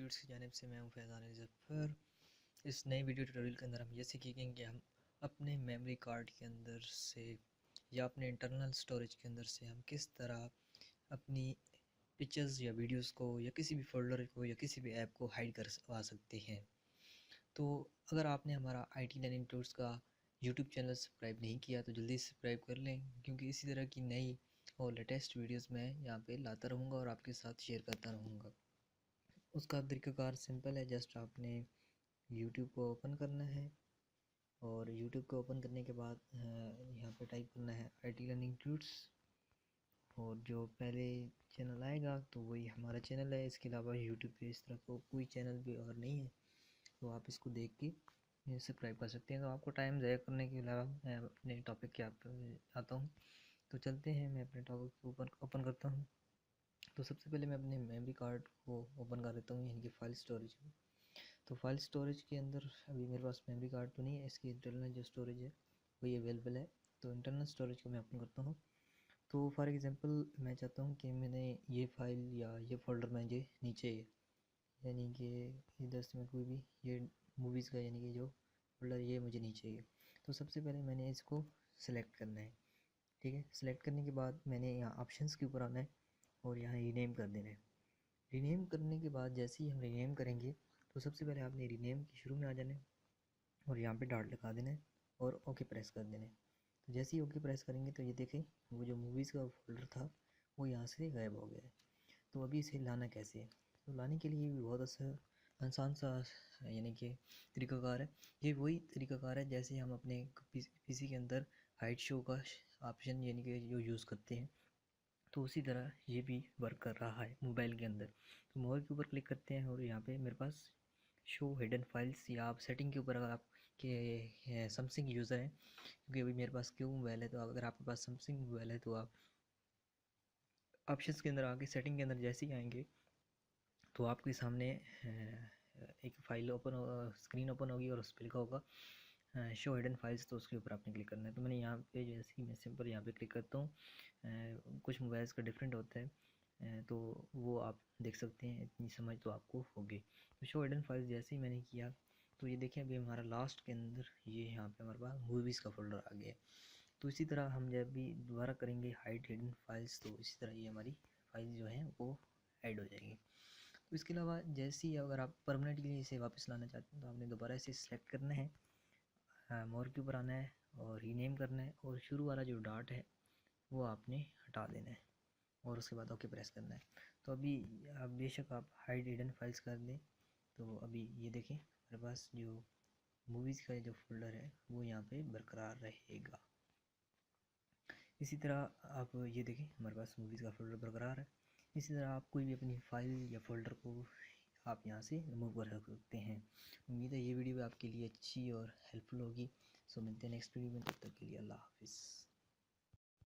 Tutorials की जानिब से मैं हूं फैज़ान ज़फ़र। इस नए वीडियो ट्यूटोरियल के अंदर हम ये सीखेंगे कि हम अपने मेमोरी कार्ड के अंदर से या अपने इंटरनल स्टोरेज के अंदर से हम किस तरह अपनी पिक्चर्स या वीडियोस को या किसी भी फोल्डर को या किसी भी ऐप को हाइड करवा सकते हैं। तो अगर आपने हमारा IT लर्निंग टूल्स का यूट्यूब चैनल सब्सक्राइब नहीं किया तो जल्दी सब्सक्राइब कर लें, क्योंकि इसी तरह की नई और लेटेस्ट वीडियोस मैं यहाँ पे लाता रहूँगा और आपके साथ शेयर करता रहूँगा। उसका तरीक़ाकार सिंपल है। जस्ट आपने यूट्यूब को ओपन करना है और यूट्यूब को ओपन करने के बाद यहाँ पे टाइप करना है IT लर्निंग टूल्स, और जो पहले चैनल आएगा तो वही हमारा चैनल है। इसके अलावा यूट्यूब पे इस तरह को कोई चैनल भी और नहीं है, तो आप इसको देख के सब्सक्राइब कर सकते हैं। तो आपको टाइम ज़ाया करने के अलावा मैं अपने टॉपिक के आता हूँ। तो चलते हैं, मैं अपने टॉपिक को ओपन करता हूँ। तो सबसे पहले मैं अपने मेमोरी कार्ड को ओपन कर देता हूँ, यानी कि फ़ाइल स्टोरेज को। तो फाइल स्टोरेज के अंदर अभी मेरे पास मेमोरी कार्ड तो नहीं है, इसकी इंटरनल जो स्टोरेज है वही अवेलेबल है। तो इंटरनल स्टोरेज को मैं ओपन करता हूँ। तो फॉर एग्ज़ाम्पल मैं चाहता हूँ कि मैंने ये फ़ाइल या ये फ़ोल्डर मुझे नीचे है, यानी कि इधर से मैं कोई भी ये मूवीज़ का यानी कि जो फोल्डर ये मुझे नीचे है। तो सबसे पहले मैंने इसको सिलेक्ट करना है। ठीक है, सिलेक्ट करने के बाद मैंने यहाँ ऑप्शंस के ऊपर आना है और यहाँ रीनेम कर देना है। रीनेम करने के बाद जैसे ही हम रीनेम करेंगे तो सबसे पहले आपने रीनेम के शुरू में आ जाना है और यहाँ पे डॉट लगा देना है और ओके प्रेस कर देना है। तो जैसे ही ओके प्रेस करेंगे तो ये देखें, वो जो मूवीज़ का फोल्डर था वो यहाँ से गायब हो गया है। तो अभी इसे लाना कैसे है? तो लाने के लिए भी बहुत आसान सा यानी कि तरीक़ाकार है। ये वही तरीक़ाकार है जैसे हम अपने पीसी के अंदर हाइड शो का ऑप्शन यानी कि जो यूज़ करते हैं, तो उसी तरह ये भी वर्क कर रहा है मोबाइल के अंदर। तो मोबाइल के ऊपर क्लिक करते हैं और यहाँ पे मेरे पास शो हिडन फाइल्स, या आप सेटिंग के ऊपर अगर आप के समथिंग यूज़र हैं, क्योंकि अभी मेरे पास क्यों मोबाइल है, तो अगर आपके पास समथिंग मोबाइल है तो आप ऑप्शंस के अंदर आके सेटिंग के अंदर जैसे ही आएंगे तो आपके सामने एक फ़ाइल स्क्रीन ओपन होगी और उस पर लिखा होगा शो हिडन फाइल्स। तो उसके ऊपर आपने क्लिक करना है। तो मैंने यहाँ पे जैसे ही मैं सिंपल यहाँ पे क्लिक करता हूँ, कुछ मोबाइल्स का डिफरेंट होता है, तो वो आप देख सकते हैं, इतनी समझ तो आपको होगी। तो शो हिडन फाइल्स जैसे ही मैंने किया तो ये देखें अभी हमारा लास्ट के अंदर ये यहाँ पे हमारे पास मूवीज़ का फोल्डर आ गया। तो इसी तरह हम जब भी दोबारा करेंगे हाइड हिडन फाइल्स तो इसी तरह ये हमारी फाइल जो है वो ऐड हो जाएगी। तो इसके अलावा जैसे ही अगर आप परमानेंटली इसे वापस लाना चाहते हैं तो आपने दोबारा इसे सेलेक्ट करना है, मोर के ऊपर आना है और रीनेम करना है, और शुरू वाला जो डॉट है वो आपने हटा देना है और उसके बाद ओके प्रेस करना है। तो अभी आप बेशक आप हाइड हिडन फाइल्स कर दें, तो अभी ये देखें हमारे पास जो मूवीज़ का जो फोल्डर है वो यहाँ पे बरकरार रहेगा। इसी तरह आप ये देखें हमारे पास मूवीज़ का फोल्डर बरकरार है। इसी तरह आप कोई भी अपनी फ़ाइल या फोल्डर को आप यहाँ से रिमूव कर सकते हैं। उम्मीद है ये वीडियो आपके लिए अच्छी और हेल्पफुल होगी। सो मिलते हैं नेक्स्ट वीडियो में, तब तक के लिए अल्लाह हाफिज़।